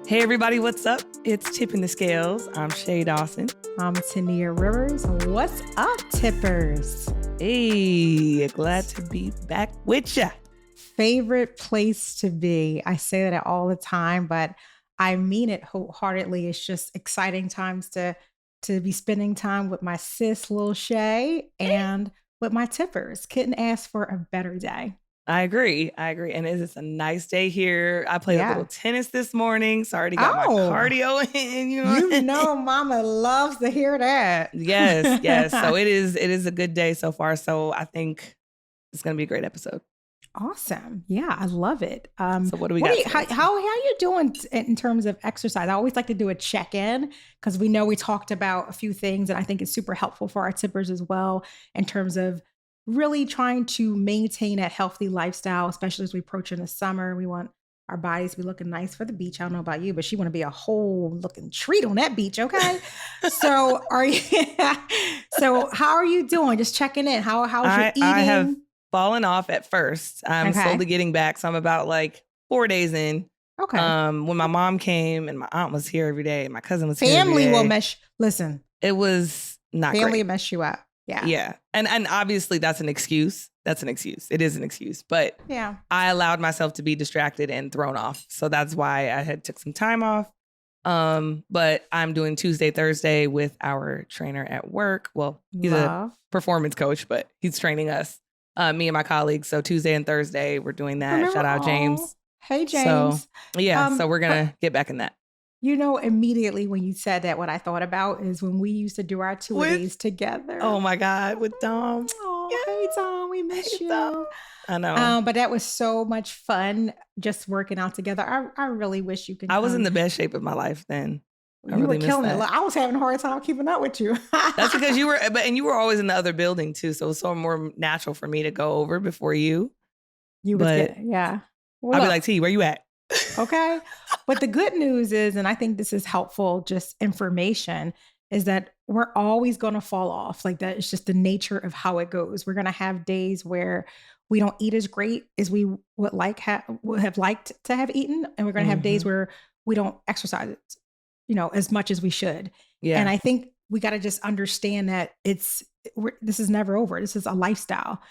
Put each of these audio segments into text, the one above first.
Hey everybody, what's up? It's Tipping the Scales. I'm Shay Dawson. I'm Tania Rivers. What's up, tippers? Hey, glad to be back with ya. Favorite place to be. I say that all the time, but I mean it wholeheartedly. It's just exciting times to be spending time with my sis, Lil Shay, and with my tippers. Couldn't ask for a better day. I agree. And it is a nice day here. I played a little tennis this morning, so I already got my cardio in. You know, Mama loves to hear that. Yes. So it is a good day so far. So I think it's going to be a great episode. Awesome. Yeah, I love it. So what do we got? How are you doing in terms of exercise? I always like to do a check-in because we know we talked about a few things, and I think it's super helpful for our tippers as well in terms of really trying to maintain a healthy lifestyle, especially as we approach in the summer. We want our bodies to be looking nice for the beach. I don't know about you, but she want to be a whole looking treat on that beach. Okay. So so how are you doing? Just checking in. How's your eating? I have fallen off at first. I'm slowly getting back. So I'm about like 4 days in. Okay. When my mom came and my aunt was here every day, and my cousin was here every Family day, will mess. Listen, it was not family great. will mess you up. Yeah. And obviously that's an excuse. It is an excuse. But yeah, I allowed myself to be distracted and thrown off. So that's why I had took some time off. But I'm doing Tuesday, Thursday with our trainer at work. Well, he's a performance coach, but he's training us, me and my colleagues. So Tuesday and Thursday, we're doing that. Shout out James. Hey, James. So so we're going to get back in that. You know, immediately when you said that, what I thought about is when we used to do our tour-a-days together. Oh my God, with Dom. Oh, yeah. Hey, Dom, we miss you. Dom. I know. But that was so much fun just working out together. I really wish you could. I was in the best shape of my life then. You were killing it. I was having a hard time keeping up with you. That's because you were always in the other building too. So it was so more natural for me to go over before you. Yeah. Well, I'll be like, T, where you at? Okay. But the good news is, and I think this is helpful, just information, is that we're always going to fall off. Like that is just the nature of how it goes. We're going to have days where we don't eat as great as we would have liked to have eaten. And we're going to have days where we don't exercise, as much as we should. Yeah. And I think we got to just understand that this is never over. This is a lifestyle.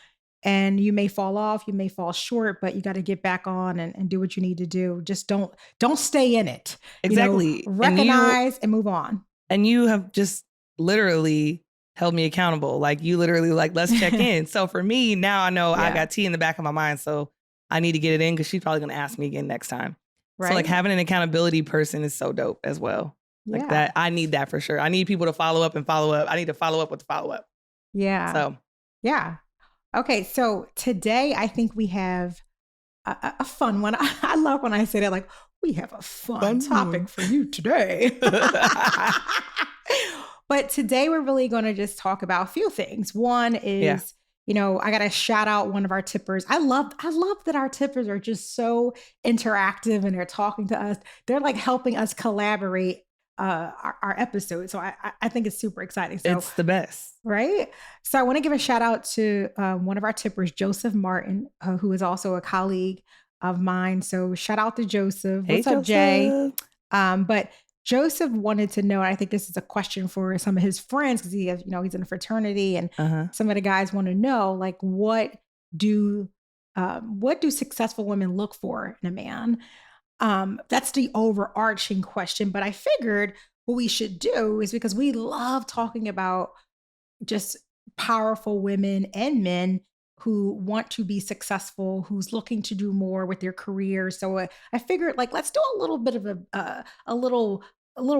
And you may fall off, you may fall short, but you got to get back on and do what you need to do. Just don't stay in it. Exactly. Recognize and move on. And you have just literally held me accountable. Like you literally let's check in. So for me, now I know I got T in the back of my mind. So I need to get it in because she's probably going to ask me again next time. Right. So like having an accountability person is so dope as well. Like that. I need that for sure. I need people to follow up. I need to follow up with the follow up. Yeah. So yeah. Okay, so today I think we have a fun one. I love when I say that, like, we have a fun topic for you today. But today we're really going to just talk about a few things. One is, I got to shout out one of our tippers. I love that our tippers are just so interactive and they're talking to us. They're like helping us collaborate our episode. So I think it's super exciting. So it's the best. Right? So I want to give a shout out to one of our tippers, Joseph Martin, who is also a colleague of mine. So shout out to Joseph. Hey, what's up, Joseph. Jay? But Joseph wanted to know, and I think this is a question for some of his friends because he has, he's in a fraternity and some of the guys want to know, like, what do successful women look for in a man? That's the overarching question. But I figured what we should do is, because we love talking about just powerful women and men who want to be successful, who's looking to do more with their careers. So I figured, like, let's do a little bit of a little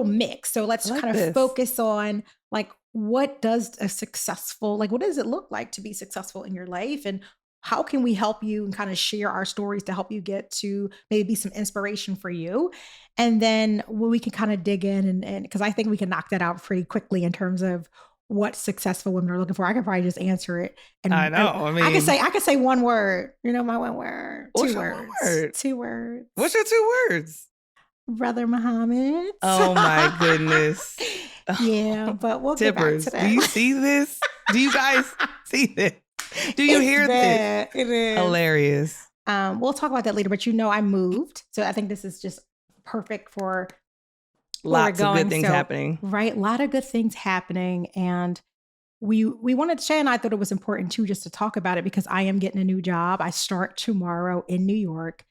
mix. So let's kind of focus on, like, what does what does it look like to be successful in your life? And how can we help you and kind of share our stories to help you get to maybe some inspiration for you? And then we can kind of dig in and because I think we can knock that out pretty quickly in terms of what successful women are looking for. I could probably just answer it. And I know. I can say one word. My one word. What's Two your words. word? 2 words. What's your 2 words? Brother Muhammad. Oh my goodness. Yeah, but we'll get back to that. Do you see this? Do you guys see this? Do you hear this? It is hilarious. We'll talk about that later, but I moved. So I think this is just perfect for where we're Lots of good going. things So, happening. right, a lot of good things happening. And we wanted, Shay and I thought it was important too, just to talk about it because I am getting a new job. I start tomorrow in New York.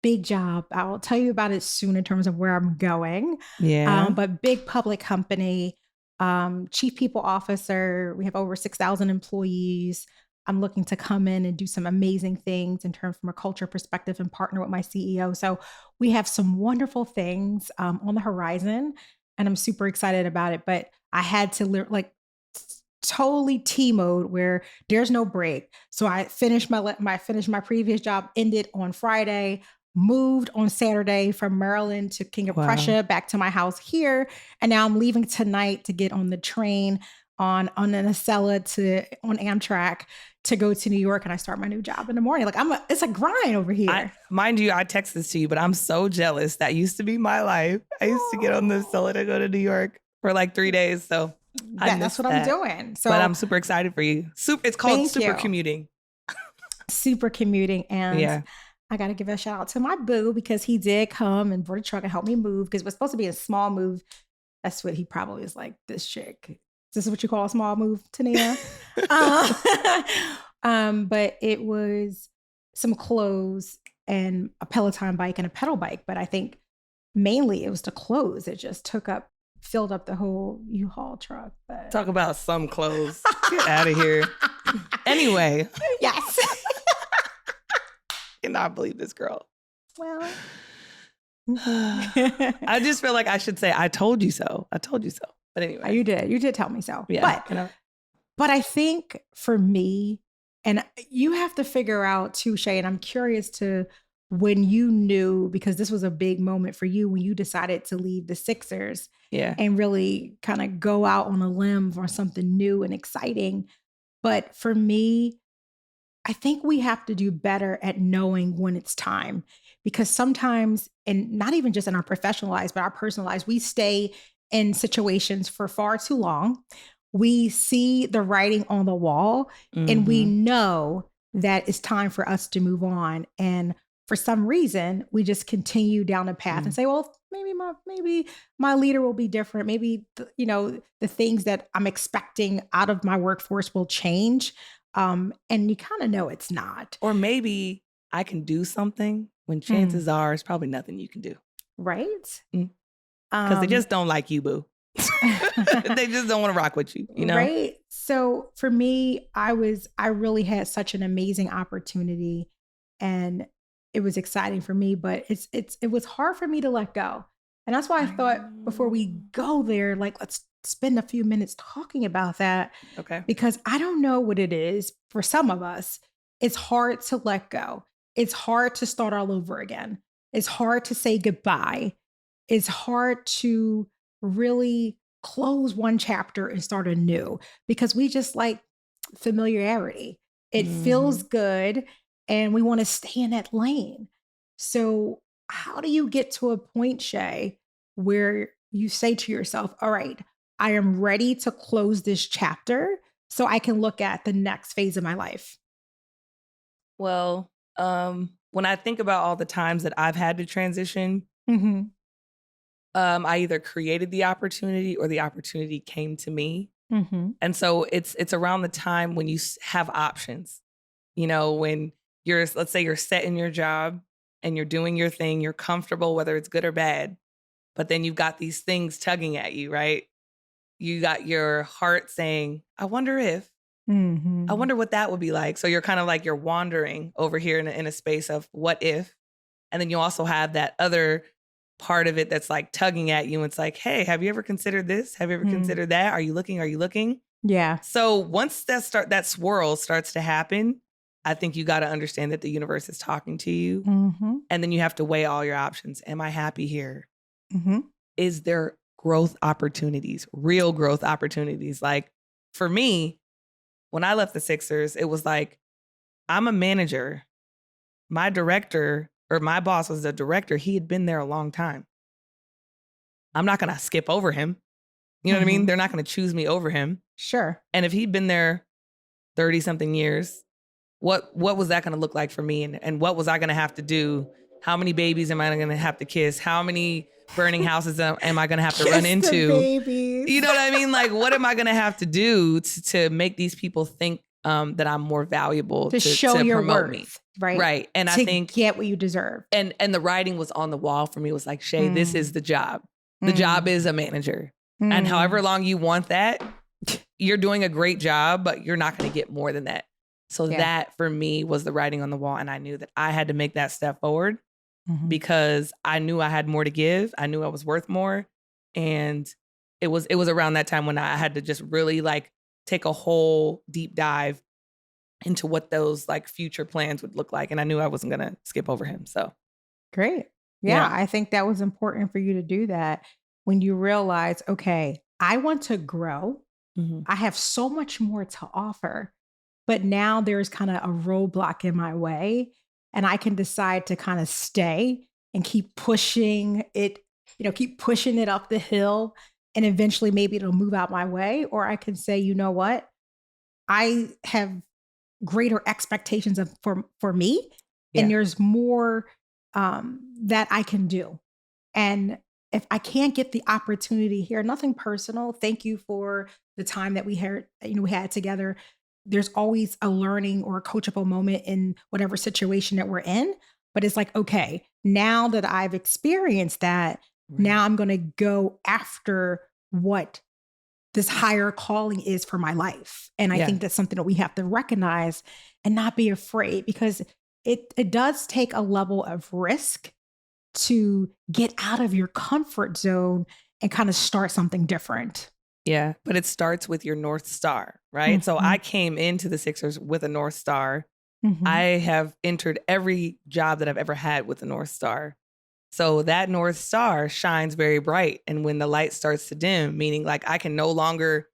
Big job. I'll tell you about it soon in terms of where I'm going. Yeah. But big public company, chief people officer. We have over 6,000 employees. I'm looking to come in and do some amazing things in terms from a culture perspective and partner with my CEO. So we have some wonderful things on the horizon, and I'm super excited about it. But I had to like totally T mode where there's no break. So I finished my previous job, ended on Friday, moved on Saturday from Maryland to King of Prussia back to my house here, and now I'm leaving tonight to get on the train on an Acela on Amtrak to go to New York, and I start my new job in the morning. Like it's a grind over here. Mind you, I text this to you, but I'm so jealous. That used to be my life. I used to get on the Acela to go to New York for like 3 days. So that's what I'm doing. So, but I'm super excited for you. It's called super commuting. Super commuting, and I got to give a shout out to my boo because he did come and brought a truck and help me move because it was supposed to be a small move. That's what he probably is like. This chick. This is what you call a small move, Tania. But it was some clothes and a Peloton bike and a pedal bike. But I think mainly it was the clothes. It just filled up the whole U-Haul truck. But... Talk about some clothes. Get out of here. Anyway. Yes. Cannot believe this girl. Well. I just feel like I should say, I told you so. I told you so. But anyway. You did tell me so. Yeah. But I think for me, and you have to figure out too, Shay, and I'm curious to when you knew, because this was a big moment for you when you decided to leave the Sixers and really kind of go out on a limb for something new and exciting. But for me, I think we have to do better at knowing when it's time, because sometimes, and not even just in our professional lives, but our personal lives, we stay in situations for far too long. We see the writing on the wall and we know that it's time for us to move on. And for some reason, we just continue down the path and say, well, maybe my leader will be different. Maybe, the things that I'm expecting out of my workforce will change. And you kind of know it's not. Or maybe I can do something when chances are it's probably nothing you can do. Right? Because they just don't like you, boo. They just don't want to rock with you, Right. So for me, I really had such an amazing opportunity and it was exciting for me, but it was hard for me to let go. And that's why I thought before we go there, like, let's spend a few minutes talking about that. Okay. Because I don't know what it is for some of us. It's hard to let go. It's hard to start all over again. It's hard to say goodbye. It's hard to really close one chapter and start anew because we just like familiarity. It feels good and we want to stay in that lane. So how do you get to a point, Shay, where you say to yourself, all right, I am ready to close this chapter so I can look at the next phase of my life? Well, when I think about all the times that I've had to transition, I either created the opportunity or the opportunity came to me. And so it's around the time when you have options, when let's say you're set in your job and you're doing your thing, you're comfortable, whether it's good or bad, but then you've got these things tugging at you, right? You got your heart saying, I wonder if, I wonder what that would be like. So you're kind of like, you're wandering over here in a space of what if, and then you also have that other part of it that's like tugging at you. And it's like, hey, have you ever considered this? Have you ever considered that? Are you looking? Are you looking? Yeah. So once that swirl starts to happen, I think you got to understand that the universe is talking to you. And then you have to weigh all your options. Am I happy here? Is there growth opportunities, real growth opportunities? Like for me, when I left the Sixers, it was like, I'm a manager. My director or my boss was the director. He had been there a long time. I'm not going to skip over him. You know what I mean? They're not going to choose me over him. Sure. And if he'd been there 30 something years, what was that going to look like for me? And what was I going to have to do? How many babies am I going to have to kiss? How many burning houses am I going to have to run into? The babies. You know what I mean? Like, what am I going to have to do to make these people think that I'm more valuable to show your promote worth, me? right? Right. And I think get what you deserve. And the writing was on the wall for me. It was like, Shay, this is the job. The job is a manager. And however long you want that, you're doing a great job, but you're not going to get more than that. So that for me was the writing on the wall. And I knew that I had to make that step forward because I knew I had more to give. I knew I was worth more. And it was around that time when I had to just really like take a whole deep dive into what those like future plans would look like. And I knew I wasn't going to skip over him. So great. Yeah, I think that was important for you to do that when you realize, okay, I want to grow. I have so much more to offer, but now there's kind of a roadblock in my way and I can decide to kind of stay and keep pushing it, keep pushing it up the hill and eventually maybe it'll move out my way. Or I can say, you know what? I have greater expectations for me and there's more that I can do. And if I can't get the opportunity here, nothing personal, thank you for the time that we had together. There's always a learning or a coachable moment in whatever situation that we're in. But it's like, okay, now that I've experienced that, now I'm going to go after what this higher calling is for my life. And I think that's something that we have to recognize and not be afraid because it does take a level of risk to get out of your comfort zone and kind of start something different. Yeah, but it starts with your North Star, right? So I came into the Sixers with a North Star. I have entered every job that I've ever had with a North Star. So that North Star shines very bright. And when the light starts to dim, meaning like I can no longer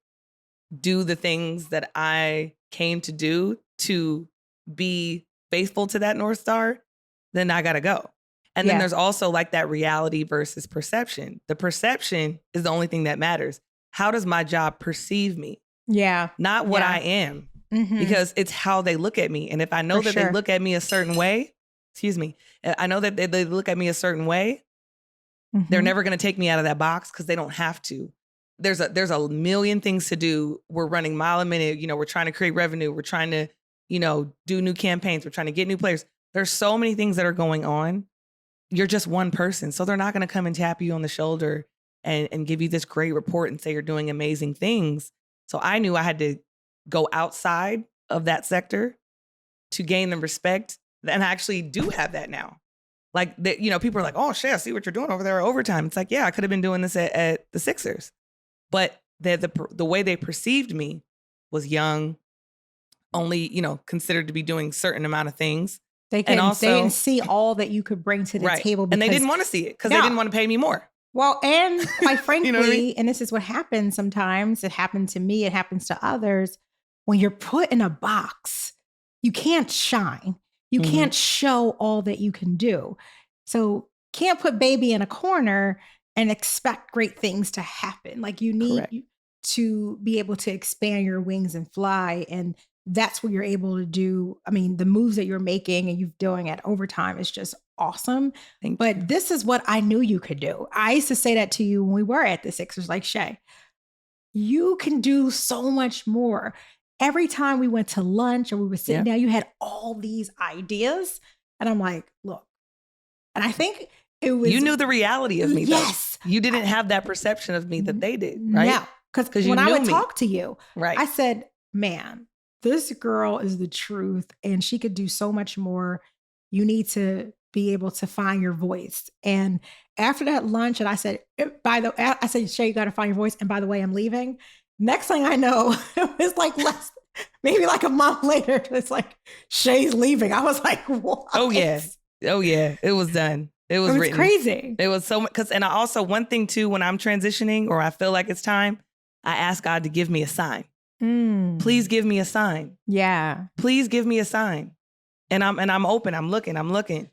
do the things that I came to do to be faithful to that North Star, then I got to go. And then there's also like that reality versus perception. The perception is the only thing that matters. How does my job perceive me? Yeah. Not what I am, because it's how they look at me. And if I know that they look at me a certain way, I know that they look at me a certain way, they're never going to take me out of that box because they don't have to. There's a million things to do. We're running mile a minute. We're trying to create revenue. We're trying to, do new campaigns. We're trying to get new players. There's so many things that are going on. You're just one person. So they're not going to come and tap you on the shoulder and give you this great report and say you're doing amazing things. So I knew I had to go outside of that sector to gain the respect. And I actually do have that now. Like, people are like, oh, shit, I see what you're doing over there at overtime. It's like, yeah, I could have been doing this at the Sixers. But the way they perceived me was young, only, considered to be doing certain amount of things. They didn't see all that you could bring to the table. And they didn't want to see it because they didn't want to pay me more. Well, and quite frankly, and this is what happens sometimes, it happened to me, it happens to others. When you're put in a box, you can't shine. You can't show all that you can do. So can't put baby in a corner and expect great things to happen. Like you need to be able to expand your wings and fly. And that's what you're able to do. I mean, the moves that you're making and you're doing at overtime is just awesome. But this is what I knew you could do. I used to say that to you when we were at the Sixers, like, Shay, you can do so much more. Every time we went to lunch or we were sitting down, you had all these ideas. And I'm like, look, and I think it was... You knew the reality of me, though. You didn't have that perception of me that they did, right? Yeah, because when I would talk to you, I said, man, this girl is the truth and she could do so much more. You need to be able to find your voice. And after that lunch, and I said, Shay, you got to find your voice. And by the way, I'm leaving. Next thing I know, it was like maybe like a month later, it's like, Shay's leaving. I was like, what? Oh yeah. It was done. It was written. Crazy. It was so much. And I also, one thing too, when I'm transitioning or I feel like it's time, I ask God to give me a sign. Please give me a sign. Yeah. Please give me a sign. And I'm open. I'm looking.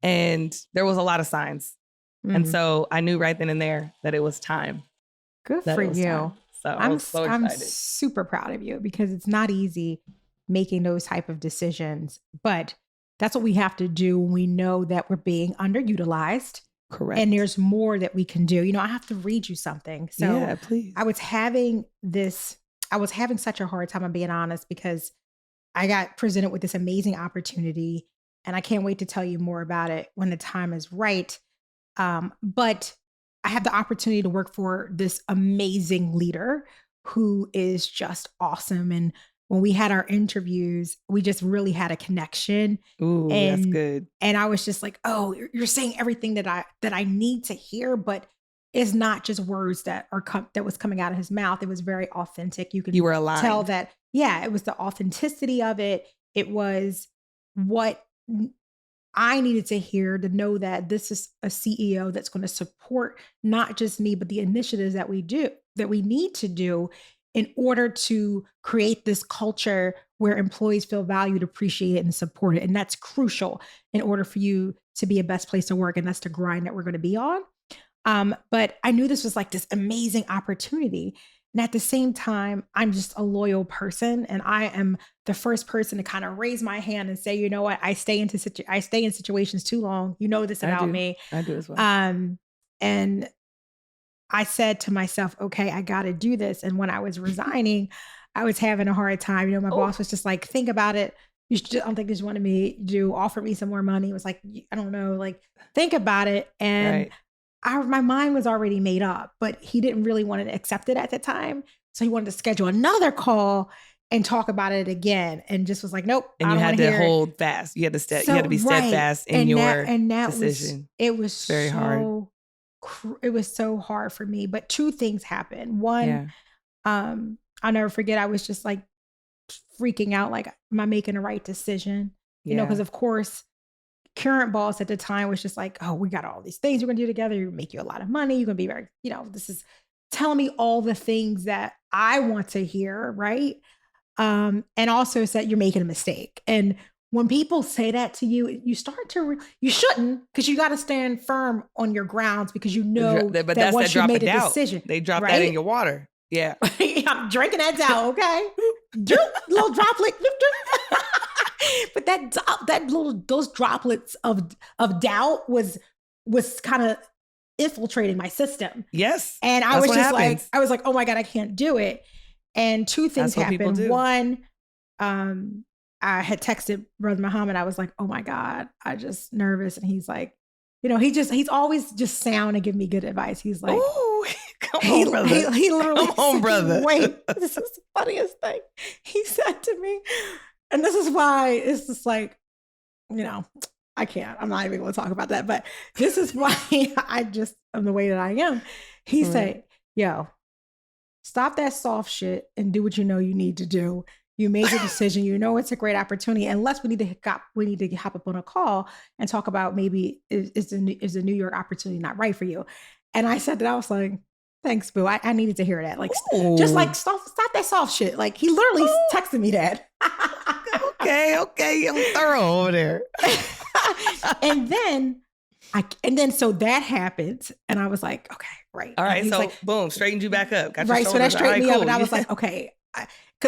And there was a lot of signs. And so I knew right then and there that it was time. Good for you. Time. So I was so excited. I'm super proud of you because it's not easy making those type of decisions. But that's what we have to do when we know that we're being underutilized. Correct. And there's more that we can do. I have to read you something. So yeah, please. I was having such a hard time, I'm being honest, because I got presented with this amazing opportunity and I can't wait to tell you more about it when the time is right. But I have the opportunity to work for this amazing leader who is just awesome. And when we had our interviews, we just really had a connection. Ooh, that's good. And I was just like, oh, you're saying everything that I need to hear, but it's not just words that was coming out of his mouth. It was very authentic. You were aligned. Tell that, yeah, it was the authenticity of it. It was what I needed to hear, to know that this is a CEO that's going to support not just me, but the initiatives that we need to do in order to create this culture where employees feel valued, appreciated, and supported. And that's crucial in order for you to be a best place to work. And that's the grind that we're going to be on. But I knew this was like this amazing opportunity. And at the same time, I'm just a loyal person, and I am the first person to kind of raise my hand and say, you know what, I stay in situations too long. You know this about me. I do as well. And I said to myself, okay, I got to do this. And when I was resigning, I was having a hard time. My boss was just like, think about it. I don't think this wanted me to offer me some more money. It was like, I don't know, like, think about it. And my mind was already made up, but he didn't really want to accept it at the time. So he wanted to schedule another call and talk about it again, and just was like, nope. And you had to hold fast. You had to you had to be steadfast in your decision. It was very hard. It was so hard for me. But two things happened. One, I'll never forget. I was just like freaking out. Like, am I making the right decision? Because of course, current boss at the time was just like, oh, we got all these things we're going to do together. You make you a lot of money. You're going to be very, this is telling me all the things that I want to hear. Right. And also said, you're making a mistake. And when people say that to you, you start to, you shouldn't, because you got to stand firm on your grounds, because but that once you made a doubt. Decision. They drop that in your water. Yeah. I'm drinking that doubt. Okay. Little droplet. But those droplets of doubt was kind of infiltrating my system. Yes. And I was just like, oh my God, I can't do it. And two things happened. One, I had texted Brother Muhammad. I was like, oh my God, I just nervous. And he's like, he's always just sound and give me good advice. He's like, ooh, come on, brother. He literally come on, brother. Wait, this is the funniest thing he said to me. And this is why it's just like, I can't. I'm not even going to talk about that. But this is why I just am the way that I am. He said, yo, stop that soft shit and do what you know you need to do. You made your decision. It's a great opportunity. Unless we need to hop up on a call and talk about maybe is the New York opportunity not right for you? And I said that, I was like, thanks, boo. I needed to hear that. Like, just like stop that soft shit. Like, he literally texted me that. Okay, I'm thorough over there. and then so that happened, and I was like, okay, right. All right, so like, boom, straightened you back up. Got your right, so that straightened me up, and I was like, okay.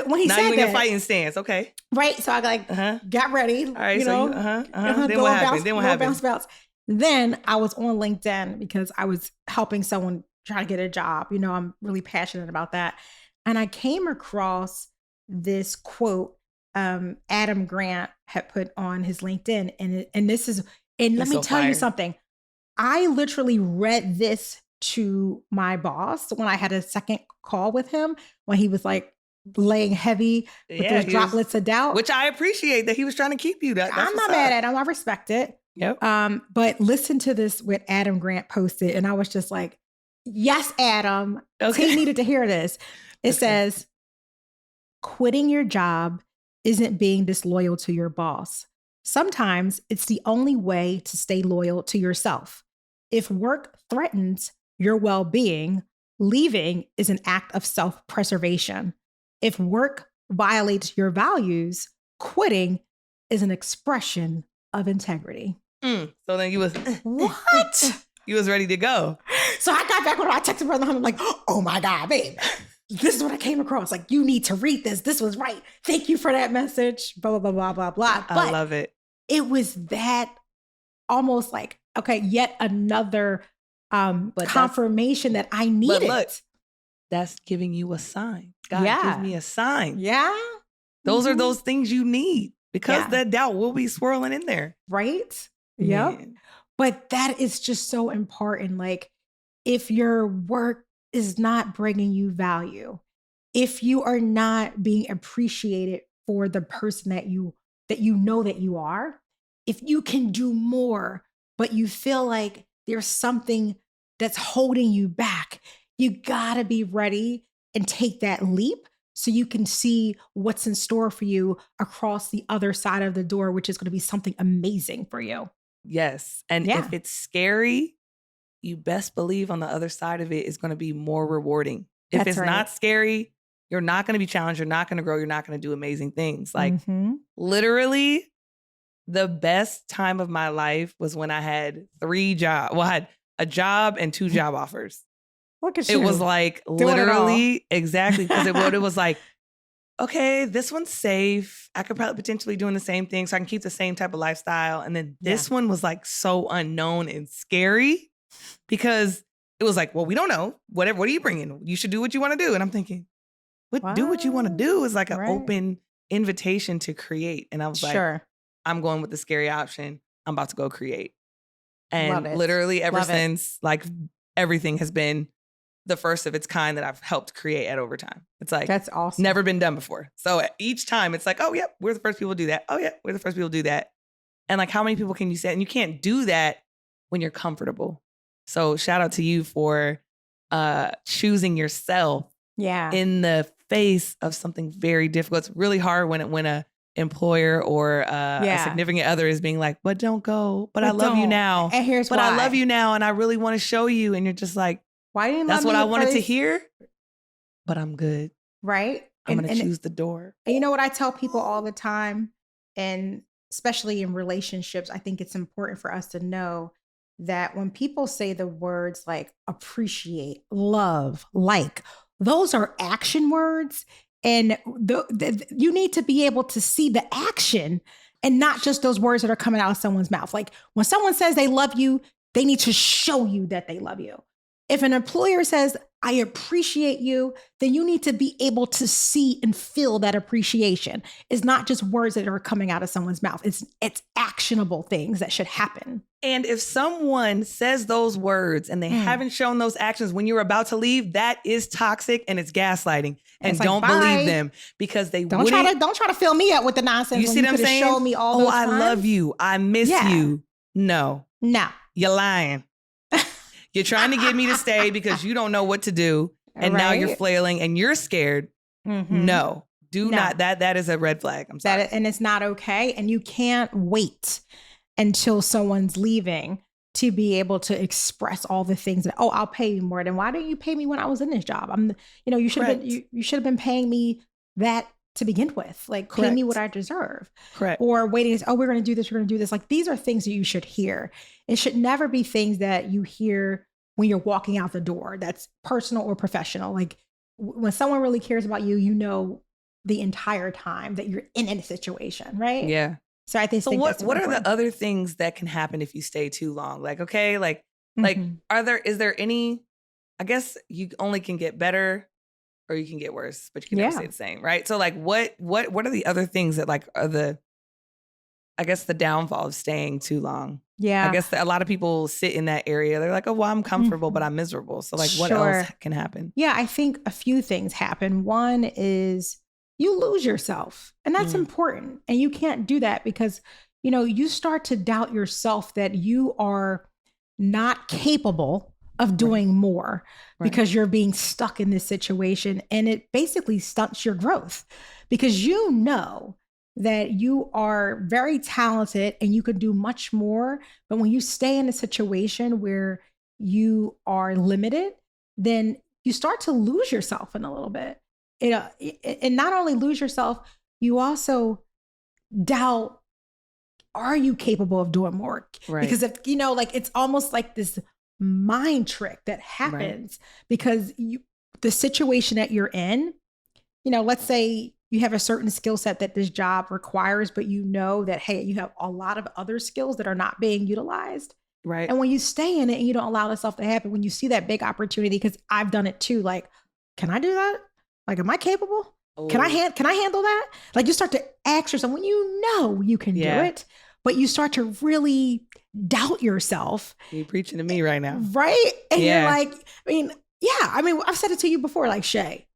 When he now said you in that, your fighting stance, okay. Right, so I got ready. All right, Then what happened? Bounce. Then I was on LinkedIn because I was helping someone try to get a job. I'm really passionate about that. And I came across this quote Adam Grant had put on his LinkedIn. And let me tell you something. I literally read this to my boss when I had a second call with him, when he was like laying heavy with those droplets of doubt. Which I appreciate that he was trying to keep you. I'm not mad at him. I respect it. Yep. But listen to this, what Adam Grant posted. And I was just like, yes, Adam. Okay. He needed to hear this. It says, quitting your job isn't being disloyal to your boss. Sometimes it's the only way to stay loyal to yourself. If work threatens your well-being, leaving is an act of self-preservation. If work violates your values, quitting is an expression of integrity. So then you was what? You was ready to go. So I got back when I texted Brother Muhammad, like, oh my God, babe, this is what I came across. Like, you need to read this. This was right. Thank you for that message. Blah, blah, blah, blah, blah, blah. I love it. it was that almost like, okay, yet another confirmation that I needed. But look, that's giving you a sign. God, give me a sign. Yeah. Those are those things you need, because that doubt will be swirling in there. Right? Yep. But that is just so important. Like, if your work is not bringing you value, if you are not being appreciated for the person that you know that you are, if you can do more, but you feel like there's something that's holding you back, you gotta be ready and take that leap so you can see what's in store for you across the other side of the door, which is going to be something amazing for you. Yes. And if it's scary, you best believe on the other side of it is going to be more rewarding. If it's not scary, you're not going to be challenged. You're not going to grow. You're not going to do amazing things. Like literally the best time of my life was when I had 3 jobs. Well, I had a job and 2 job offers. Look at you. It was like literally exactly, because it was like, okay, this one's safe. I could probably potentially doing the same thing, so I can keep the same type of lifestyle. And then this one was like so unknown and scary, because it was like, well, we don't know. What are you bringing? You should do what you want to do. And I'm thinking, do what you want to do is like an open invitation to create. And I was like, I'm going with the scary option. I'm about to go create. And literally ever since, like everything has been the first of its kind that I've helped create at Overtime. It's like, that's awesome. Never been done before. So each time it's like, oh, yeah, we're the first people to do that. Oh, yeah, we're the first people to do that. And like, how many people can you say? And you can't do that when you're comfortable. So shout out to you for choosing yourself in the face of something very difficult. It's really hard when a employer or a significant other is being like, but don't go, but I love you now. And here's why. I love you now and I really want to show you. And you're just like, why didn't that's what I wanted to hear, but I'm good. Right? I'm going to choose the door. And you know what I tell people all the time, and especially in relationships, I think it's important for us to know that when people say the words like appreciate, love, like, those are action words. And you need to be able to see the action and not just those words that are coming out of someone's mouth. Like when someone says they love you, they need to show you that they love you. If an employer says, I appreciate you, then you need to be able to see and feel that appreciation. It's not just words that are coming out of someone's mouth. It's actionable things that should happen. And if someone says those words and they haven't shown those actions when you're about to leave, that is toxic and it's gaslighting. And don't believe them, because they don't try to fill me up with the nonsense. You see what I'm saying? Show me all those I love you. I miss you. No. You're lying. You're trying to get me to stay because you don't know what to do. And now you're flailing and you're scared. No, not. That is a red flag. I'm sorry. And it's not okay. And you can't wait until someone's leaving to be able to express all the things that, I'll pay you more. Then why didn't you pay me when I was in this job? You should have been paying me that to begin with. Like, pay me what I deserve. Or waiting, we're going to do this. We're going to do this. Like, these are things that you should hear. It should never be things that you hear when you're walking out the door. That's personal or professional. Like when someone really cares about you, you know, the entire time that you're in a situation, right? Yeah. So I think. So what are the other things that can happen if you stay too long? Like, okay, like is there any? I guess you only can get better, or you can get worse, but you can never stay the same, right? So like, what are the other things that like are the downfall of staying too long? Yeah. I guess a lot of people sit in that area. They're like, oh, well, I'm comfortable, but I'm miserable. So like, what else can happen? Yeah, I think a few things happen. One is you lose yourself, and that's important. And you can't do that because, you start to doubt yourself that you are not capable of doing more because you're being stuck in this situation. And it basically stunts your growth because you know that you are very talented and you can do much more. But when you stay in a situation where you are limited, then you start to lose yourself in a little bit. And not only lose yourself, you also doubt, are you capable of doing more? Because if, it's almost like this mind trick that happens because the situation that you're in, let's say you have a certain skill set that this job requires, but you know that, hey, you have a lot of other skills that are not being utilized. Right. And when you stay in it and you don't allow this stuff to happen, when you see that big opportunity, because I've done it too, like, can I do that? Like, am I capable? Can I handle that? Like, you start to ask yourself when you know you can do it, but you start to really doubt yourself. You're preaching to me right now. Right? And you're like, I've said it to you before, like, Shay,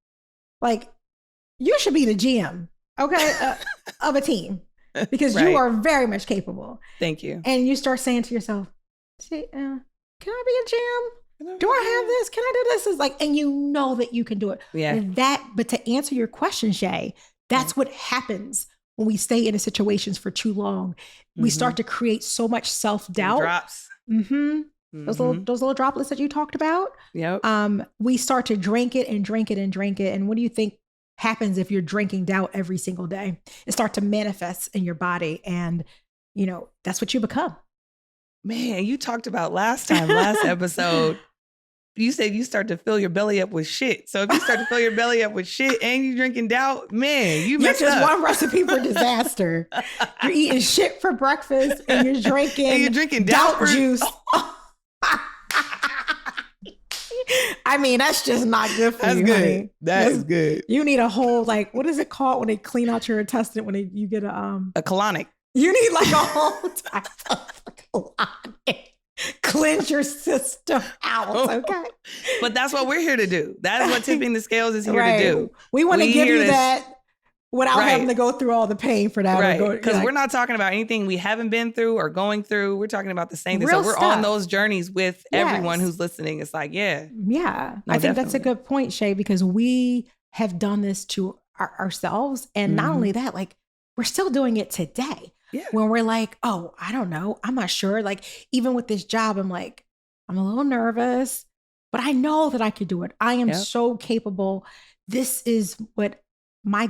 like, you should be the GM, okay, of a team, because you are very much capable. Thank you. And you start saying to yourself, can I be a GM? Do I have this? Can I do this? It's like, and you know that you can do it. Yeah. But to answer your question, Shay, that's what happens when we stay in situations for too long. We start to create so much self-doubt. Drops. Those little droplets that you talked about. Yep. We start to drink it and drink it and drink it. And what do you think happens if you're drinking doubt every single day? It starts to manifest in your body, and that's what you become. Man, you talked about last episode, you said you start to fill your belly up with shit. So if you start to fill your belly up with shit and you drinking doubt, man, you're just one recipe for disaster. You're eating shit for breakfast and you're drinking doubt juice. I mean, that's just not good for you. Good. That's good. You need a whole, like, what is it called when they clean out your intestine you get a colonic. You need like a whole type of colonic. Cleanse your system out, okay? But that's what we're here to do. That is what Tipping the Scales is here to do. We want to give you that without having to go through all the pain for that. Right, because we're not talking about anything we haven't been through or going through. We're talking about the same thing. So we're on those journeys with everyone who's listening. It's like, I think that's a good point, Shay, because we have done this to ourselves. And not only that, like, we're still doing it today. Yeah. When we're like, oh, I don't know, I'm not sure. Like, even with this job, I'm like, I'm a little nervous, but I know that I could do it. I am so capable. This is what my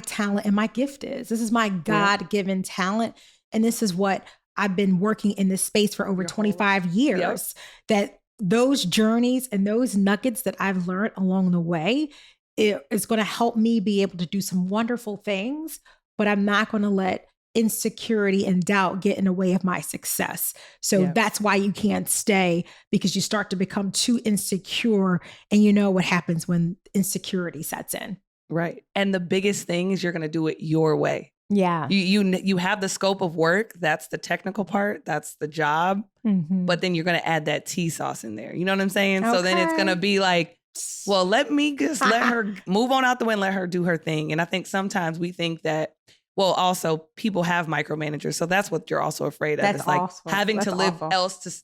talent and my gift is. This is my God-given talent. And this is what I've been working in this space for over 25 years. That those journeys and those nuggets that I've learned along the way, it is going to help me be able to do some wonderful things, but I'm not going to let insecurity and doubt get in the way of my success. So that's why you can't stay, because you start to become too insecure, and you know what happens when insecurity sets in. Right. And the biggest thing is you're going to do it your way. Yeah. You have the scope of work. That's the technical part. That's the job. But then you're going to add that tea sauce in there. You know what I'm saying? Okay. So then it's going to be like, well, let me just let her move on out the way and let her do her thing. And I think sometimes we think that, well, also people have micromanagers. So that's what you're also afraid of. It's like having to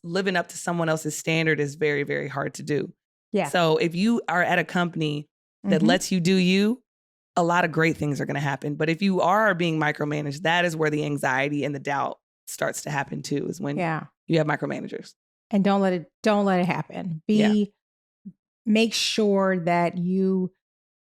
living up to someone else's standard is very, very hard to do. Yeah. So if you are at a company that lets you do you, a lot of great things are going to happen. But if you are being micromanaged, that is where the anxiety and the doubt starts to happen too, is when you have micromanagers. And don't let it happen. Make sure that you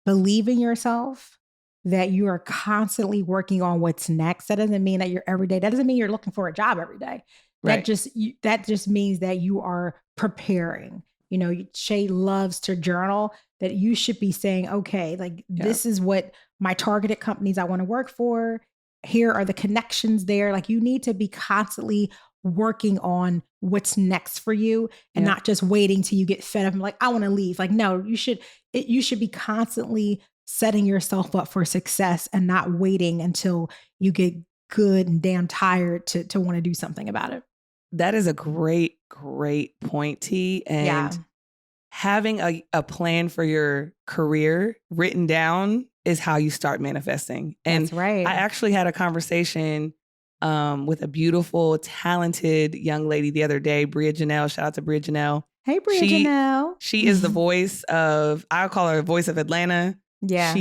believe in yourself, that you are constantly working on what's next. That doesn't mean that you're every day. That doesn't mean you're looking for a job every day. That just means that you are preparing. You know, Shay loves to journal, that you should be saying, okay, like this is what my targeted companies I want to work for. Here are the connections there. Like, you need to be constantly working on what's next for you, and not just waiting till you get fed up and like, I want to leave. Like, no, you should be constantly setting yourself up for success and not waiting until you get good and damn tired to want to do something about it. That is a great point, T. And having a plan for your career written down is how you start manifesting. And that's right. I actually had a conversation with a beautiful, talented young lady the other day, Bria Janelle. Shout out to Bria Janelle. Hey, Bria Janelle. She is the voice of, I'll call her voice of Atlanta. Yeah.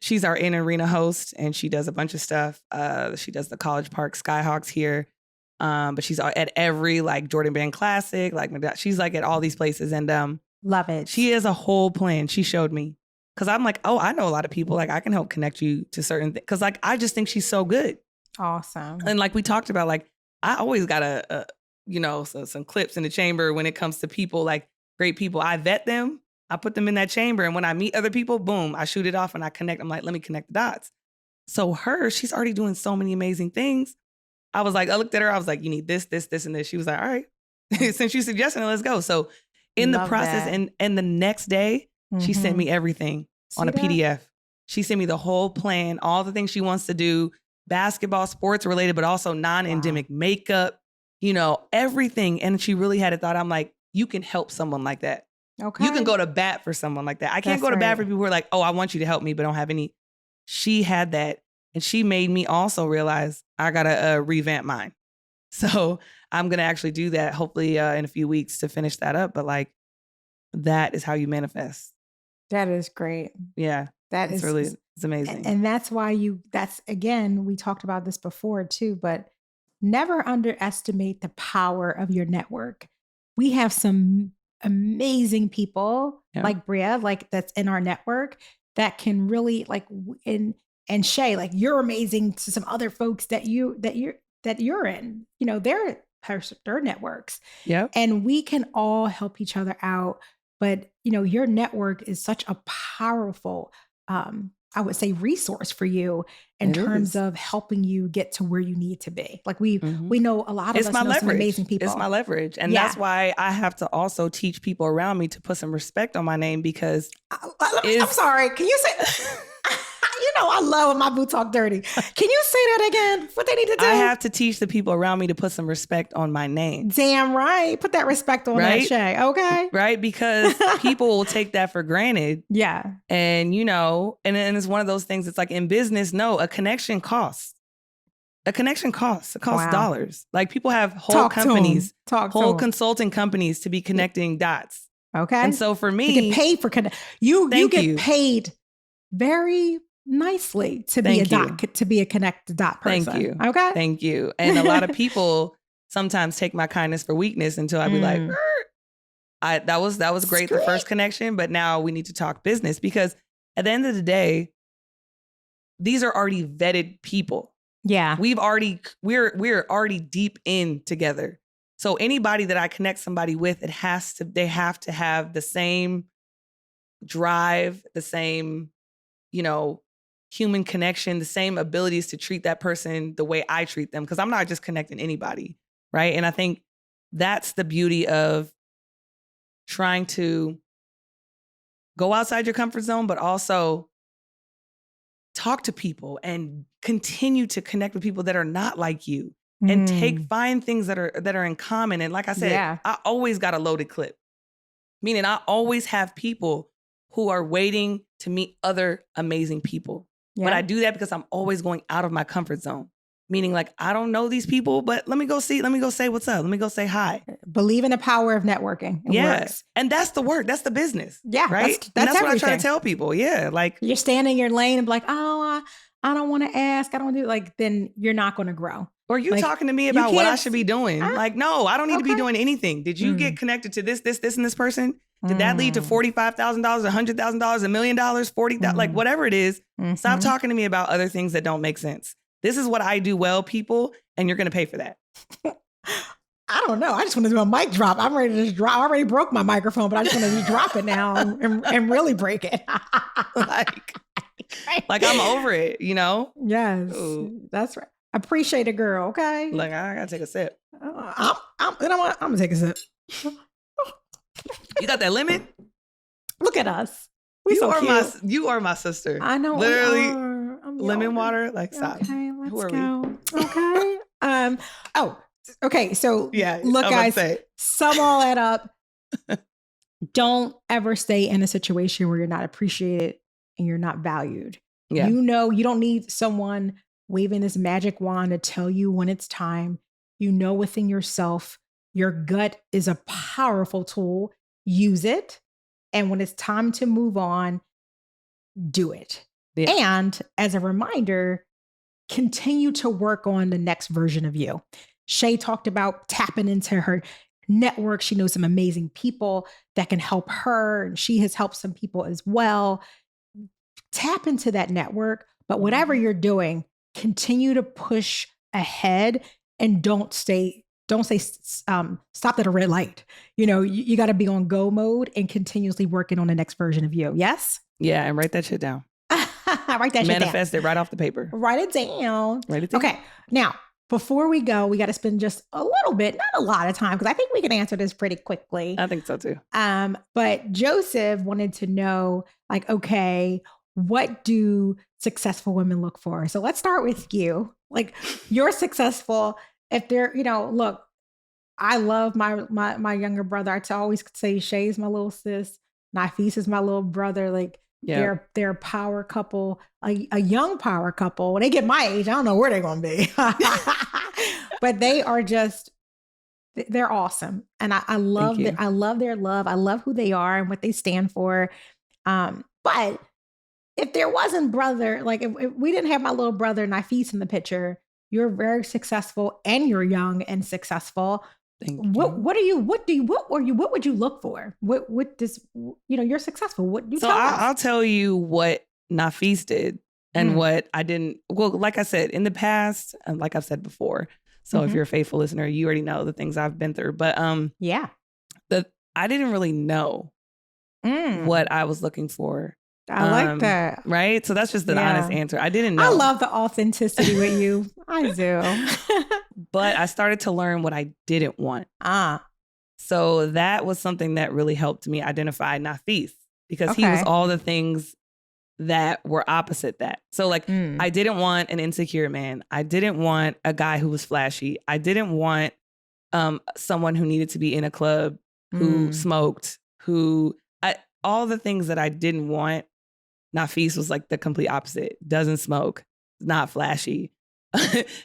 She's our in-arena host, and she does a bunch of stuff. She does the College Park Skyhawks here. But she's at every like Jordan Brand Classic, like she's like at all these places, and love it. She has a whole plan. She showed me, because I'm like, oh, I know a lot of people. Like, I can help connect you to certain things, because like I just think she's so good. Awesome. And like we talked about, like I always got some clips in the chamber when it comes to people, like great people. I vet them, I put them in that chamber. And when I meet other people, boom, I shoot it off and I connect. I'm like, let me connect the dots. So she's already doing so many amazing things. I was like, I looked at her. I was like, you need this, this, this, and this. She was like, all right, since you suggested it, let's go. So in the process and the next day, she sent me everything on a PDF. She sent me the whole plan, all the things she wants to do, basketball, sports related, but also non-endemic makeup, everything. And she really had it thought. I'm like, you can help someone like that. Okay. You can go to bat for someone like that. I can't go to bat for people who are like, oh, I want you to help me, but don't have any. She had that. And she made me also realize I got to revamp mine. So I'm going to actually do that hopefully in a few weeks to finish that up. But like, that is how you manifest. That is great. Yeah. It's amazing. And that's why again, we talked about this before too, but never underestimate the power of your network. We have some amazing people like Bria, like that's in our network that can really like, and Shay, like you're amazing to some other folks that you're in, their networks. Yeah. And we can all help each other out. But, your network is such a powerful, I would say, resource for you in terms of helping you get to where you need to be. Like we know a lot of us know some amazing people. It's my leverage. And that's why I have to also teach people around me to put some respect on my name because I'm sorry. Can you say... I love when my boo talk dirty. Can you say that again? What they need to do? I have to teach the people around me to put some respect on my name. Damn right. Put that respect on that, Shay. Okay. Right? Because people will take that for granted. Yeah. And, and it's one of those things. It's like in business, no, a connection costs. A connection costs. It costs dollars. Like people have whole companies, whole consulting companies to be connecting dots. Okay. And so for me, you get paid for you get paid very nicely to be a connected dot person. Thank you. Okay. Thank you. And a lot of people sometimes take my kindness for weakness until I be like, that was great, the first connection, but now we need to talk business because at the end of the day, these are already vetted people. Yeah. We're already deep in together. So anybody that I connect somebody with, they have to have the same drive, the same, human connection, the same abilities to treat that person the way I treat them. Cause I'm not just connecting anybody. Right. And I think that's the beauty of trying to go outside your comfort zone, but also talk to people and continue to connect with people that are not like you and find things that are in common. And like I said, I always got a loaded clip, meaning I always have people who are waiting to meet other amazing people. Yeah. But I do that because I'm always going out of my comfort zone. Meaning like, I don't know these people, but let me go say what's up. Let me go say hi. Believe in the power of networking. It works. And that's the work. That's the business. Yeah. Right. That's what I try to tell people. Yeah. Like you're standing in your lane and be like, oh, I don't want to ask. I don't do like, then you're not going to grow. Or you talking to me about what I should be doing. Like, no, I don't need to be doing anything. Did you get connected to this, and this person? Did that lead to $45,000, $100,000, $1 million, $40,000, like whatever it is? Stop talking to me about other things that don't make sense. This is what I do well, people, and you're going to pay for that. I don't know. I just want to do a mic drop. I'm ready to just drop. I already broke my microphone, but I just want to just drop it now and really break it. like I'm over it, Yes, that's right. Appreciate it, girl. Okay. Like I gotta take a sip. I'm gonna take a sip. You got that lemon? Look at us. You are my sister. I know. Literally, lemon water. Like stop. Okay, let's go. Okay. Okay. So yeah. Look, guys. Sum all that up. Don't ever stay in a situation where you're not appreciated and you're not valued. Yeah. You don't need someone waving this magic wand to tell you when it's time. Within yourself, your gut is a powerful tool. Use it. And when it's time to move on, do it. Yeah. And as a reminder, continue to work on the next version of you. Shay talked about tapping into her network. She knows some amazing people that can help her, and she has helped some people as well. Tap into that network, but whatever you're doing, continue to push ahead and don't stay don't say stop at a red light. You got to be on go mode and continuously working on the next version of you. Yes? Yeah, and write that shit down. Write that shit down. Manifest it right off the paper. Write it down. Write it down. Okay. Now, before we go, we got to spend just a little bit, not a lot of time, because I think we can answer this pretty quickly. I think so too. But Joseph wanted to know, like, okay, what do successful women look for? So let's start with you. Like, you're successful. If they're, look, I love my younger brother. I always say Shay's my little sis. Nafis is my little brother. Like, they're a power couple, a young power couple. When they get my age, I don't know where they're going to be. But they are just, they're awesome. And I love that. I love their love. I love who they are and what they stand for. But if there wasn't brother, like if we didn't have my little brother Nafis in the picture, you're very successful and you're young and successful. What would you look for? What does, you're successful. What you tell us? I'll tell you what Nafis did and what I didn't. Well, like I said, in the past, and like I've said before, so if you're a faithful listener, you already know the things I've been through. But I didn't really know what I was looking for. I like that. Right? So that's just an honest answer. I didn't know. I love the authenticity with you. I do. But I started to learn what I didn't want. So that was something that really helped me identify Nafis, because he was all the things that were opposite that. So like, I didn't want an insecure man. I didn't want a guy who was flashy. I didn't want someone who needed to be in a club, who smoked, all the things that I didn't want. Nafis was like the complete opposite. Doesn't smoke, not flashy.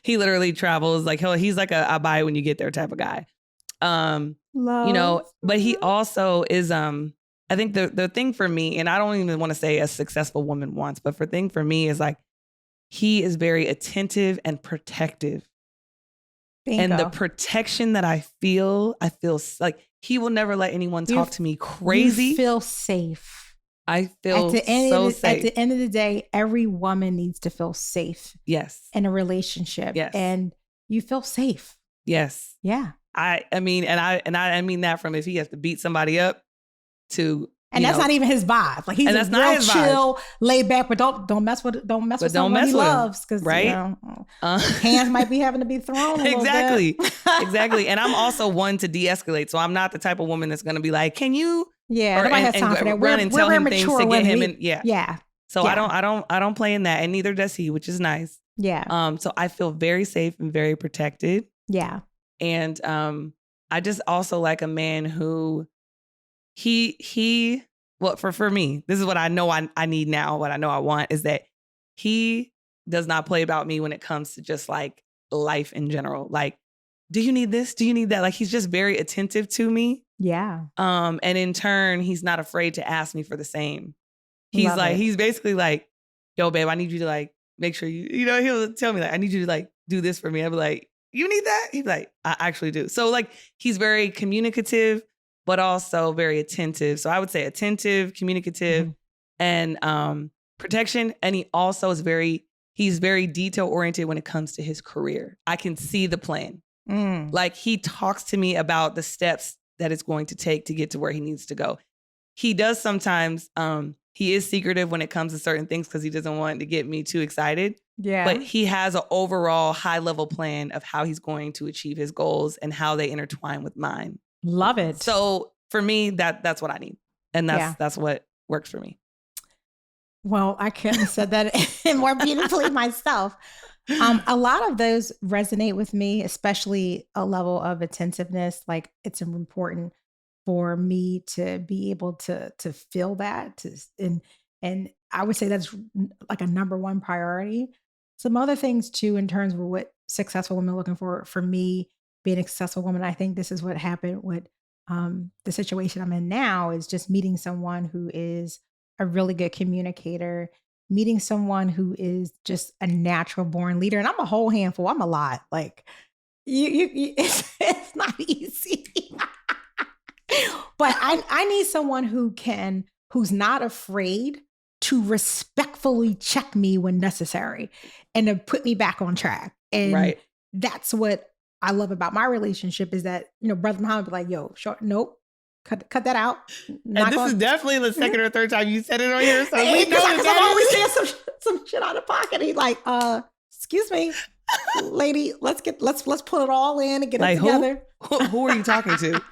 He literally travels like he's like a I'll buy it when you get there type of guy. But he also is I think the thing for me, and I don't even want to say a successful woman wants, but the thing for me is like he is very attentive and protective. Bingo. And the protection that I feel like he will never let anyone talk to me crazy. You feel safe. I feel so safe. At the end of the day, every woman needs to feel safe. Yes. In a relationship. Yes. And you feel safe. Yes. Yeah. I mean that from if he has to beat somebody up to. And that's not even his vibe. Like he's a real chill, laid back, but don't mess with someone he loves, because hands might be having to be thrown. Exactly. Exactly. And I'm also one to de-escalate. So I'm not the type of woman that's going to be like, can you? Yeah, nobody has time for that. Run and tell him things to get him in. Yeah. So I don't play in that, and neither does he, which is nice. Yeah. So I feel very safe and very protected. Yeah. And I just also like a man who well, for me, this is what I know I need now. What I know I want is that he does not play about me when it comes to just like life in general. Like, do you need this? Do you need that? Like, he's just very attentive to me. Yeah. And in turn, he's not afraid to ask me for the same. He's basically like, yo, babe, I need you to like make sure he'll tell me like, I need you to like do this for me. I'll be like, you need that? He'd be like, I actually do. So like, he's very communicative, but also very attentive. So I would say attentive, communicative, and protection. And he also is he's very detail oriented when it comes to his career. I can see the plan. Like he talks to me about the steps that it's going to take to get to where he needs to go. He does sometimes, he is secretive when it comes to certain things because he doesn't want to get me too excited. Yeah. But he has an overall high level plan of how he's going to achieve his goals and how they intertwine with mine. Love it. So for me, that's what I need. And that's what works for me. Well, I couldn't have said that more beautifully myself. A lot of those resonate with me, especially a level of attentiveness. Like it's important for me to be able to feel that, and I would say that's like a number one priority. Some other things too, in terms of what successful women are looking for me being a successful woman, I think this is what happened with the situation I'm in now, is just meeting someone who is a really good communicator, meeting someone who is just a natural born leader. And I'm a whole handful. I'm a lot. Like it's not easy. But I need someone who's not afraid to respectfully check me when necessary and to put me back on track. And that's what I love about my relationship is that, Brother Muhammad be like, yo, short, nope. Cut that out. And this is definitely the second or third time you said it on here. So we know because I'm always saying some shit out of pocket. He's like, excuse me, lady, let's put it all in and get it together. Who are you talking to?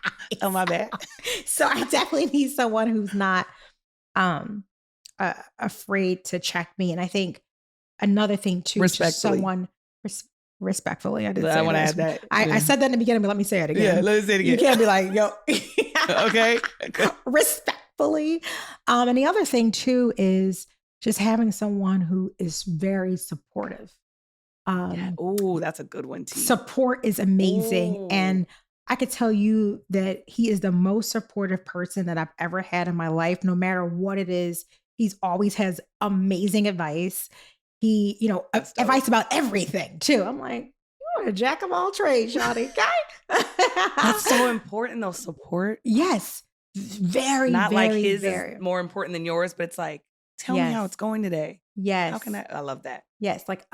Oh, my bad. So I definitely need someone who's not afraid to check me. And I think another thing too, just someone respectfully. I didn't say I want to add that. I said that in the beginning, but let me say it again. Yeah, let me say it again. You can't be like, yo. Okay. Respectfully. And the other thing too is just having someone who is very supportive. Oh, that's a good one too. Support is amazing. Ooh. And I could tell you that he is the most supportive person that I've ever had in my life, no matter what it is. He's always has amazing advice. He, advice about everything too. I'm like, you're a jack of all trades, Shawty. Okay. That's so important though. Support. Yes. Very, not very, like his very. is more important than yours, but it's like, tell me how it's going today. Yes. How can I love that. Yes. Like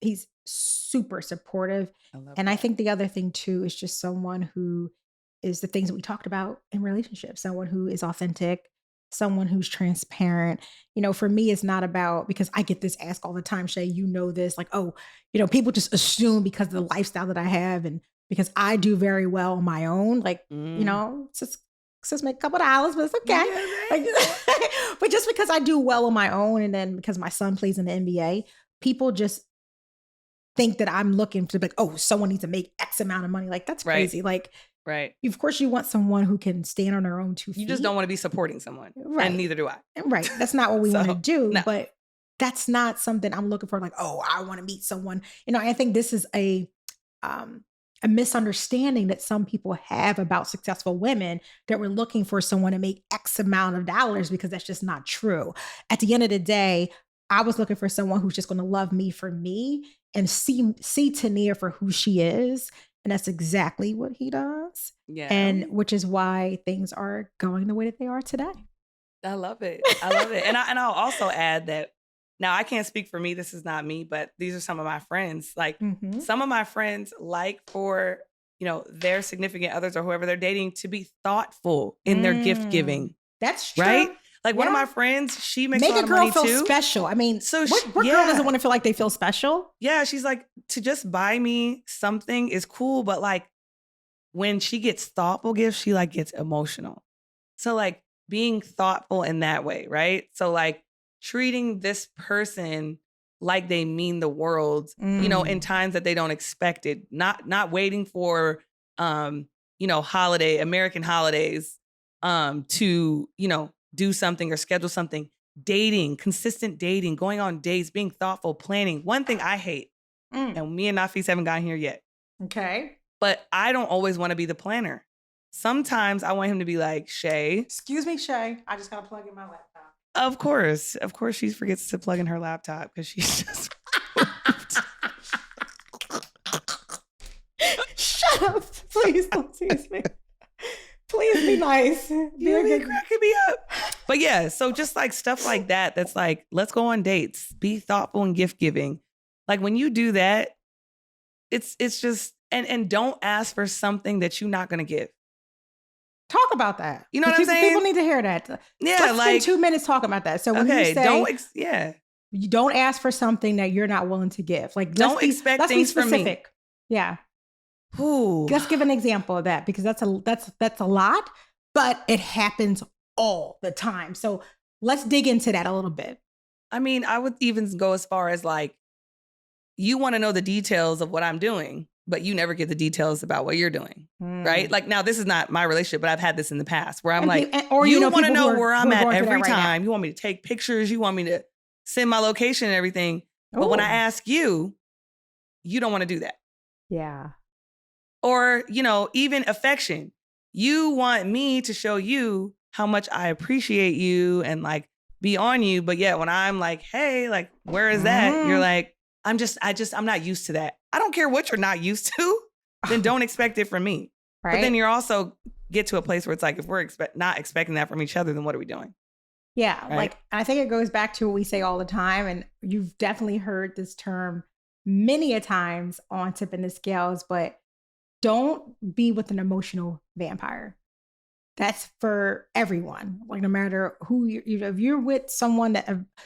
he's super supportive. I think the other thing too is just someone who is the things that we talked about in relationships, someone who is authentic, someone who's transparent. For me, it's not about, because I get this asked all the time, Shay, this, like, oh, people just assume because of the lifestyle that I have and because I do very well on my own, like, just make a couple of dollars, but it's okay. But just because I do well on my own, and then because my son plays in the NBA, people just think that I'm looking to be like, oh, someone needs to make X amount of money. Like, that's crazy. Like, right. Of course, you want someone who can stand on their own 2 feet. You just don't want to be supporting someone. Right. And neither do I. Right. That's not what we want to do. No. But that's not something I'm looking for. Like, oh, I want to meet someone. I think this is a misunderstanding that some people have about successful women, that we're looking for someone to make X amount of dollars, because that's just not true. At the end of the day, I was looking for someone who's just going to love me for me and see Tania for who she is. And that's exactly what he does. Yeah. And which is why things are going the way that they are today. I love it. And I'll also add that, now I can't speak for me. This is not me, but these are some of my friends. Like some of my friends like for, their significant others or whoever they're dating to be thoughtful in their gift giving. That's true. Right? Like one of my friends, she makes a lot of money too. Make a girl feel special. I mean, so what girl doesn't want to feel like they feel special? Yeah, she's like, to just buy me something is cool, but like when she gets thoughtful gifts, she like gets emotional. So like being thoughtful in that way, right? So like treating this person like they mean the world, in times that they don't expect it. Not waiting for American holidays to, do something or schedule something. Dating, consistent dating, going on dates, being thoughtful, planning. One thing I hate, and me and Nafis haven't gotten here yet. Okay. But I don't always want to be the planner. Sometimes I want him to be like, Shay. Excuse me, Shay. I just got to plug in my laptop. Of course, she forgets to plug in her laptop because she's just. Shut up. Please don't tease me. Please be nice. You're cracking me up. But yeah, so just like stuff like that, that's like, let's go on dates. Be thoughtful and gift giving. Like when you do that, it's just, and don't ask for something that you're not going to give. Talk about that. You know what I'm saying? People need to hear that. Yeah, let's spend 2 minutes talking about that. So when you say, you don't ask for something that you're not willing to give. Like, don't expect things from me. Yeah. Ooh. Let's give an example of that, because that's a lot, but it happens all the time. So let's dig into that a little bit. I mean, I would even go as far as like, you want to know the details of what I'm doing, but you never get the details about what you're doing, right? Like now, this is not my relationship, but I've had this in the past where I'm you want to know where I'm at every time. You want me to take pictures. You want me to send my location and everything. But when I ask you, you don't want to do that. Yeah. Or, even affection. You want me to show you how much I appreciate you and like be on you. But yet when I'm like, hey, like, where is that? You're like, I'm not used to that. I don't care what you're not used to, then don't expect it from me. Right. But then you're also get to a place where it's like, if we're not expecting that from each other, then what are we doing? Yeah. Right? Like, I think it goes back to what we say all the time. And you've definitely heard this term many a times on Tipping the Scales, but don't be with an emotional vampire. That's for everyone. Like no matter who if you're with someone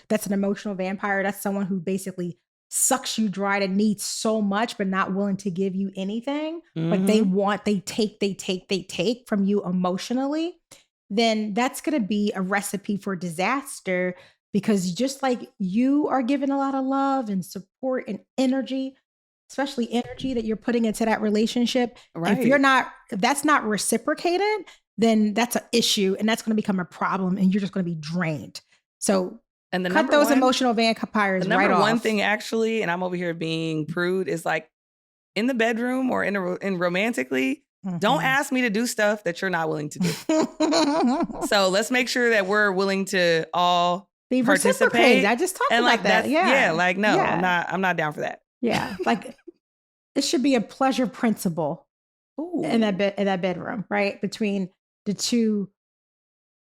that's an emotional vampire, that's someone who basically sucks you dry, that needs so much but not willing to give you anything. But they take from you emotionally. Then that's going to be a recipe for disaster, because just like you are giving a lot of love and support and energy, especially energy that you're putting into that relationship. Right. If that's not reciprocated, then that's an issue, and that's going to become a problem, and you're just going to be drained. So cut those emotional vampires right off. The number one thing, actually, and I'm over here being prude, is like in the bedroom or in romantically, don't ask me to do stuff that you're not willing to do. So let's make sure that we're willing to all be participate. I just talked about that. Yeah. Like, no, yeah. I'm not down for that. Yeah. Like it should be a pleasure principle in that bedroom, right? Between the two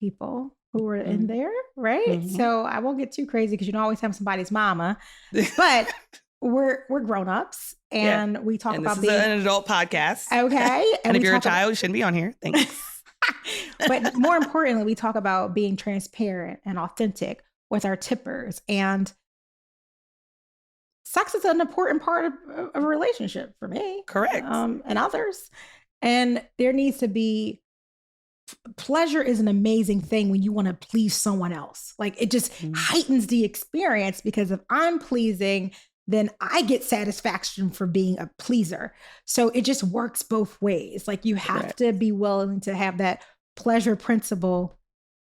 people who are in there, right? So I won't get too crazy because you don't always have somebody's mama, but we're grown-ups and we talk about being an adult podcast. Okay. And if you're a child, you shouldn't be on here. Thanks. But more importantly, we talk about being transparent and authentic with our tippers, and sex is an important part of a relationship for me. Correct. And others. And there needs to be pleasure is an amazing thing when you want to please someone else. Like it just heightens the experience, because if I'm pleasing, then I get satisfaction for being a pleaser. So it just works both ways. Like you have to be willing to have that pleasure principle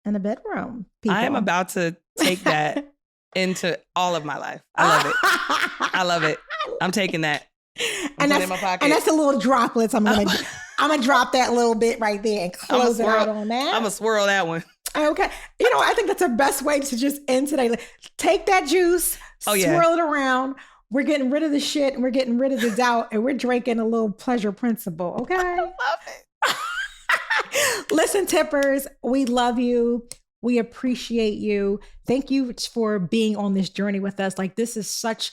in the bedroom. People. I am about to take that into all of my life. I love it. I love it. I'm taking that. And that's, in my pocket. And that's a little droplets. I'm gonna drop that little bit right there and close it out on that. I'm gonna swirl that one. Okay. You know, I think that's the best way to just end today. Take that juice, swirl it around. We're getting rid of the shit and we're getting rid of the doubt, and we're drinking a little pleasure principle. Okay. I love it. Listen, tippers, we love you. We appreciate you. Thank you for being on this journey with us. Like this is such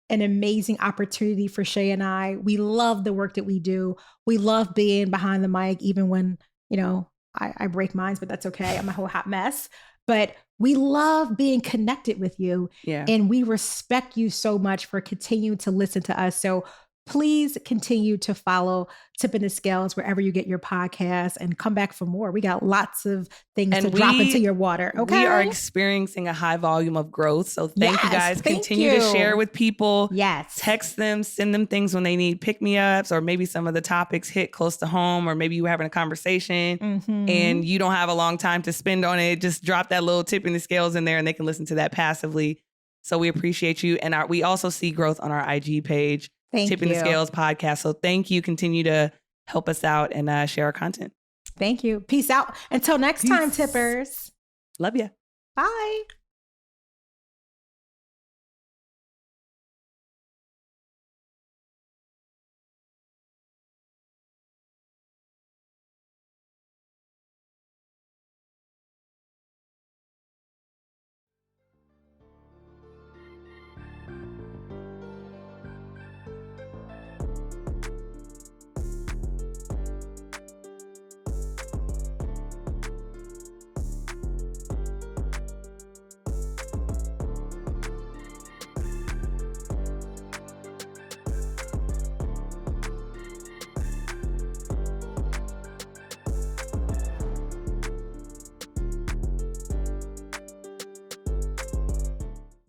an amazing opportunity for Shay and I. We love the work that we do. We love being behind the mic, even when, you know, I break minds, but that's okay. I'm a whole hot mess. But we love being connected with you. Yeah. And we respect you so much for continuing to listen to us. So please continue to follow Tipping the Scales wherever you get your podcasts, and come back for more. We got lots of things to drop into your water. Okay. We are experiencing a high volume of growth. So thank you guys. Continue to share with people. Yes. Text them, send them things when they need pick-me-ups, or maybe some of the topics hit close to home, or maybe you were having a conversation and you don't have a long time to spend on it. Just drop that little Tipping the Scales in there and they can listen to that passively. So we appreciate you. And we also see growth on our IG page. Tipping the Scales podcast. So thank you. Continue to help us out and share our content. Thank you. Peace out. Until next time, tippers. Love ya. Bye.